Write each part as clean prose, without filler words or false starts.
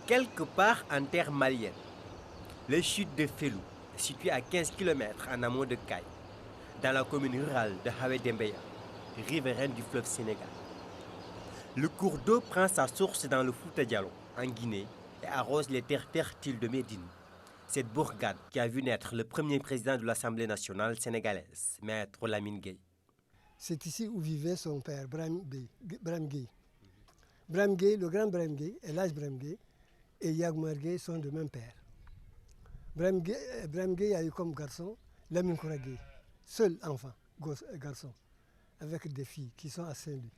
Quelque part en terre malienne, les chutes de Fellou, situées à 15 km en amont de Caille, dans la commune rurale de Hawe Dembeya, riveraine du fleuve Sénégal. Le cours d'eau prend sa source dans le Fouta Djallon, en Guinée, et arrose les terres fertiles de Médine. Cette bourgade qui a vu naître le premier président de l'Assemblée nationale sénégalaise, Maître Lamine Gueye. C'est ici où vivait son père, Brahim Gueye. Brahim Gueye, le grand Brahim Gueye, et l'âge Brahim Gueye, et Yagmar Gueye sont de même père. Brahim Gueye a eu comme garçon Lamine Koura Gueye, seul enfant, garçon, avec des filles qui sont à Saint-Louis.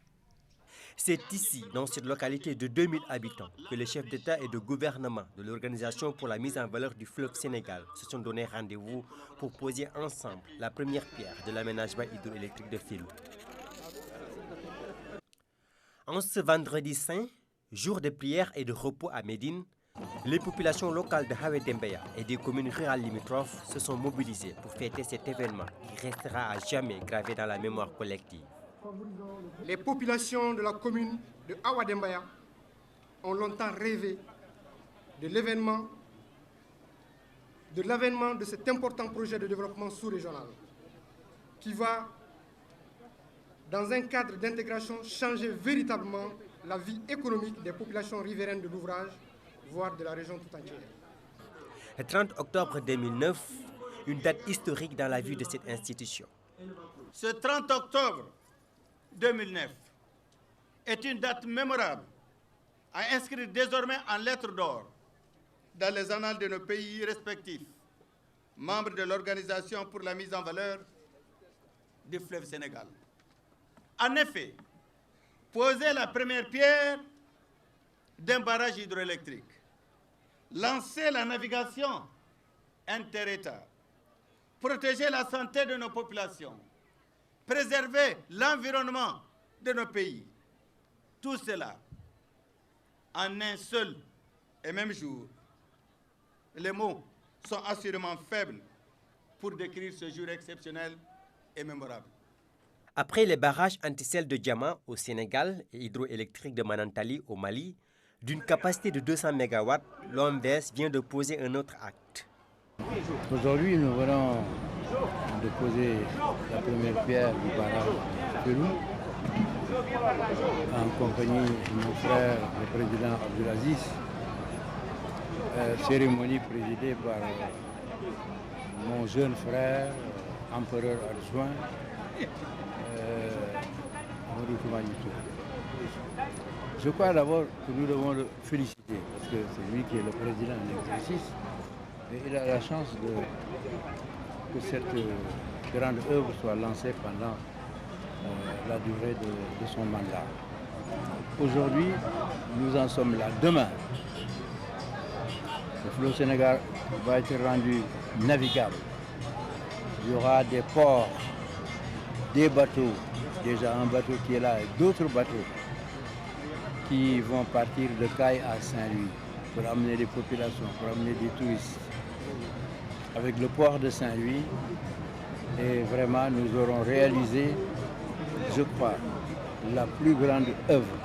C'est ici, dans cette localité de 2000 habitants, que les chefs d'État et de gouvernement de l'Organisation pour la mise en valeur du fleuve Sénégal se sont donné rendez-vous pour poser ensemble la première pierre de l'aménagement hydroélectrique de Fellou. En ce vendredi saint, jour de prière et de repos à Médine, les populations locales de Hawe Dembeya et des communes rurales limitrophes se sont mobilisées pour fêter cet événement qui restera à jamais gravé dans la mémoire collective. Les populations de la commune de Hawe Dembeya ont longtemps rêvé de l'avènement de cet important projet de développement sous-régional qui va, dans un cadre d'intégration, changer véritablement la vie économique des populations riveraines de l'ouvrage, voire de la région tout entière. Le 30 octobre 2009, une date historique dans la vie de cette institution. Ce 30 octobre 2009 est une date mémorable à inscrire désormais en lettres d'or dans les annales de nos pays respectifs, membres de l'Organisation pour la mise en valeur du fleuve Sénégal. En effet, poser la première pierre d'un barrage hydroélectrique, lancer la navigation inter-État, protéger la santé de nos populations, préserver l'environnement de nos pays. Tout cela en un seul et même jour. Les mots sont assurément faibles pour décrire ce jour exceptionnel et mémorable. Après les barrages anti-sel de Diama au Sénégal et hydroélectriques de Manantali au Mali, d'une capacité de 200 MW, l'OMVS vient de poser un autre acte. Aujourd'hui, nous venons de poser la première pierre du barrage de Fellou en compagnie de mon frère, le président Abdelaziz. Cérémonie présidée par mon jeune frère, empereur adjoint, Amadou Toumani Touré. Je crois d'abord que nous devons le féliciter parce que c'est lui qui est le président en exercice et il a la chance que cette grande œuvre soit lancée pendant la durée de son mandat. Aujourd'hui, nous en sommes là. Demain, le fleuve Sénégal va être rendu navigable. Il y aura des ports, des bateaux, déjà un bateau qui est là et d'autres bateaux qui vont partir de Caille à Saint-Louis pour amener des populations, pour amener des touristes. Avec le port de Saint-Louis, et vraiment nous aurons réalisé, je crois, la plus grande œuvre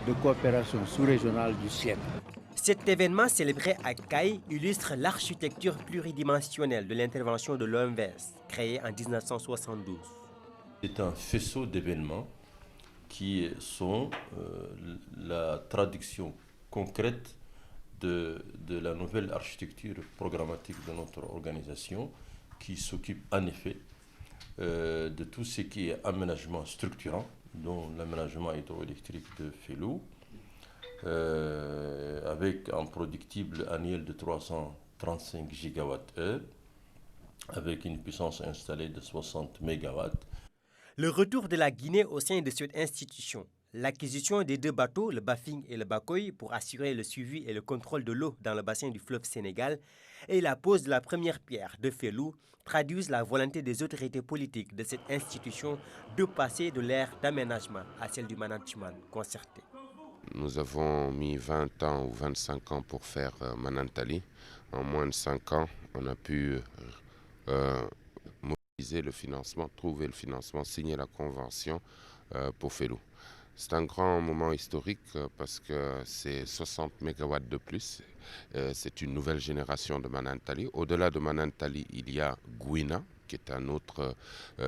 de coopération sous-régionale du siècle. Cet événement célébré à Caille illustre l'architecture pluridimensionnelle de l'intervention de l'OMVS, créée en 1972. C'est un faisceau d'événements qui sont la traduction concrète de la nouvelle architecture programmatique de notre organisation qui s'occupe en effet de tout ce qui est aménagement structurant, dont l'aménagement hydroélectrique de Fellou, avec un productible annuel de 335 GWh, avec une puissance installée de 60 MW. Le retour de la Guinée au sein de cette institution, l'acquisition des deux bateaux, le Bafing et le Bakoy, pour assurer le suivi et le contrôle de l'eau dans le bassin du fleuve Sénégal, et la pose de la première pierre de Fellou traduisent la volonté des autorités politiques de cette institution de passer de l'ère d'aménagement à celle du management concerté. Nous avons mis 20 ans ou 25 ans pour faire Manantali. En moins de 5 ans, on a pu mobiliser le financement, trouver le financement, signer la convention pour Fellou. C'est un grand moment historique parce que c'est 60 MW de plus. C'est une nouvelle génération de Manantali. Au-delà de Manantali, il y a Gouina, qui est un autre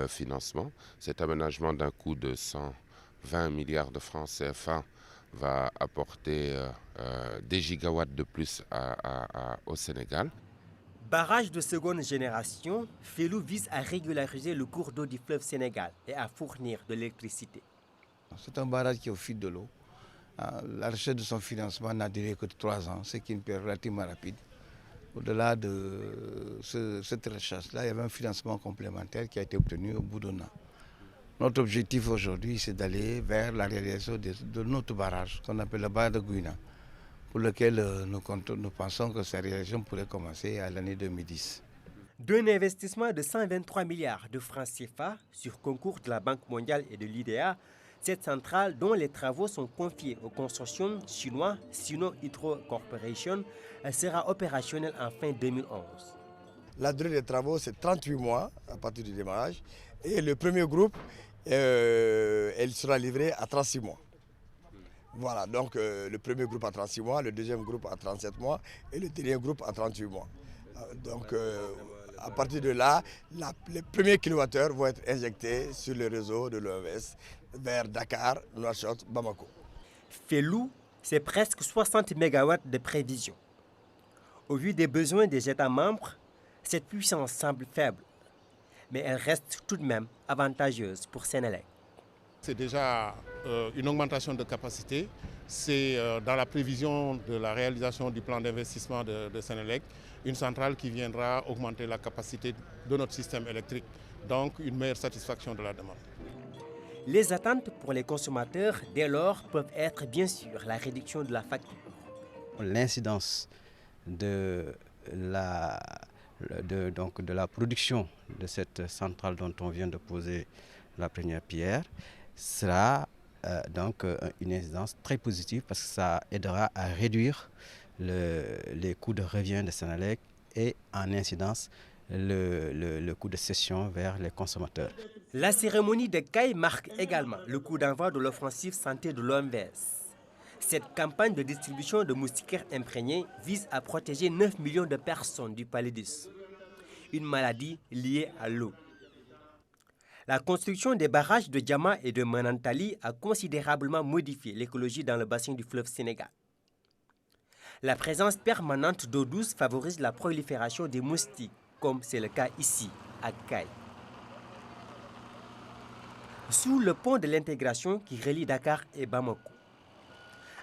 financement. Cet aménagement d'un coût de 120 milliards de francs CFA va apporter des gigawatts de plus au Sénégal. Barrage de seconde génération, Fellou vise à régulariser le cours d'eau du fleuve Sénégal et à fournir de l'électricité. C'est un barrage qui est au fil de l'eau. La recherche de son financement n'a duré que 3 ans, ce qui est une période relativement rapide. Au-delà de cette recherche-là, il y avait un financement complémentaire qui a été obtenu au bout d'un an. Notre objectif aujourd'hui, c'est d'aller vers la réalisation de notre barrage, qu'on appelle le barrage de Gouina, pour lequel nous pensons que sa réalisation pourrait commencer à l'année 2010. D'un investissement de 123 milliards de francs CFA sur concours de la Banque mondiale et de l'IDEA, cette centrale, dont les travaux sont confiés au consortium chinois Sino Hydro Corporation, sera opérationnelle en fin 2011. La durée des travaux, c'est 38 mois à partir du démarrage. Et le premier groupe, elle sera livrée à 36 mois. Voilà, donc le premier groupe à 36 mois, le deuxième groupe à 37 mois et le dernier groupe à 38 mois. Donc à partir de là, les premiers kilowattheures vont être injectés sur le réseau de l'OMS vers Dakar, Nouakchott, Bamako. Fellou, c'est presque 60 MW de prévision. Au vu des besoins des États membres, cette puissance semble faible, mais elle reste tout de même avantageuse pour Sénélec. C'est déjà une augmentation de capacité. C'est dans la prévision de la réalisation du plan d'investissement de Sénélec, une centrale qui viendra augmenter la capacité de notre système électrique, donc une meilleure satisfaction de la demande. Les attentes pour les consommateurs, dès lors, peuvent être bien sûr la réduction de la facture. L'incidence de la production de cette centrale dont on vient de poser la première pierre sera donc une incidence très positive parce que ça aidera à réduire les coûts de revient de Sénélec et en incidence le coût de cession vers les consommateurs. La cérémonie de Caille marque également le coup d'envoi de l'offensive santé de l'OMS. Cette campagne de distribution de moustiquaires imprégnés vise à protéger 9 millions de personnes du paludisme, une maladie liée à l'eau. La construction des barrages de Diama et de Manantali a considérablement modifié l'écologie dans le bassin du fleuve Sénégal. La présence permanente d'eau douce favorise la prolifération des moustiques, comme c'est le cas ici, à Caille. Sous le pont de l'intégration qui relie Dakar et Bamako,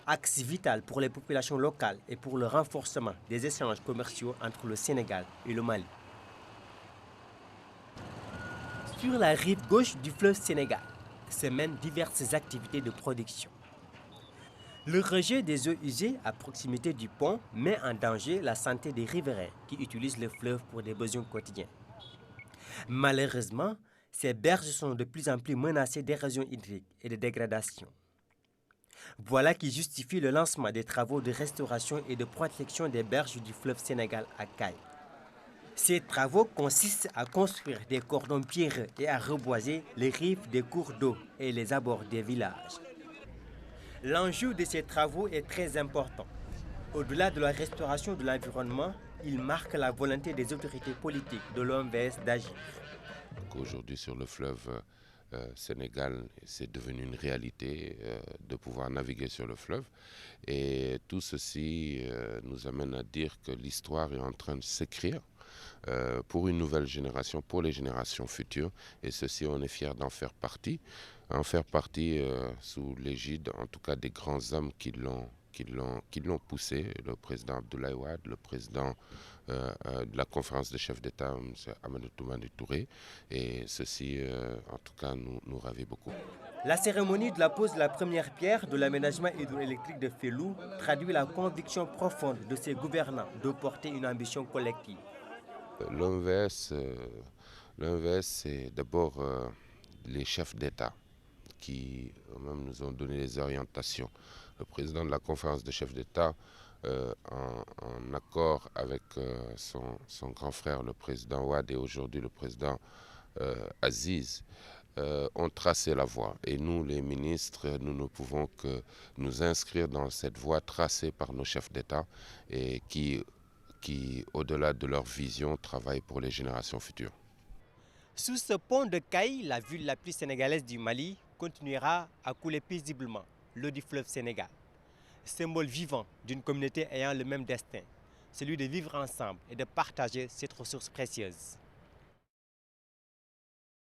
axe vital pour les populations locales et pour le renforcement des échanges commerciaux entre le Sénégal et le Mali. Sur la rive gauche du fleuve Sénégal se mènent diverses activités de production. Le rejet des eaux usées à proximité du pont met en danger la santé des riverains qui utilisent le fleuve pour des besoins quotidiens. Malheureusement, ces berges sont de plus en plus menacées d'érosion hydrique et de dégradation. Voilà qui justifie le lancement des travaux de restauration et de protection des berges du fleuve Sénégal à Caille. Ces travaux consistent à construire des cordons pierreux et à reboiser les rives des cours d'eau et les abords des villages. L'enjeu de ces travaux est très important. Au-delà de la restauration de l'environnement, il marque la volonté des autorités politiques de l'OMVS d'agir. Aujourd'hui, sur le fleuve Sénégal, c'est devenu une réalité de pouvoir naviguer sur le fleuve. Et tout ceci nous amène à dire que l'histoire est en train de s'écrire pour une nouvelle génération, pour les générations futures. Et ceci, on est fiers d'en faire partie. En faire partie sous l'égide, en tout cas, des grands hommes qui l'ont poussé, le président Abdoulaye Wade, le président de la conférence des chefs d'État, M. Amadou Toumani Touré, et ceci, en tout cas, nous ravit beaucoup. La cérémonie de la pose de la première pierre de l'aménagement hydroélectrique de Fellou traduit la conviction profonde de ses gouvernants de porter une ambition collective. L'OMVS, c'est d'abord les chefs d'État qui même nous ont donné les orientations. Le président de la conférence des chefs d'État, en accord avec son grand frère, le président Wade, et aujourd'hui le président Aziz, ont tracé la voie. Et nous, les ministres, nous ne pouvons que nous inscrire dans cette voie tracée par nos chefs d'État et qui au-delà de leur vision, travaillent pour les générations futures. Sous ce pont de Caille, la ville la plus sénégalaise du Mali continuera à couler paisiblement l'eau du fleuve Sénégal, symbole vivant d'une communauté ayant le même destin, celui de vivre ensemble et de partager cette ressource précieuse.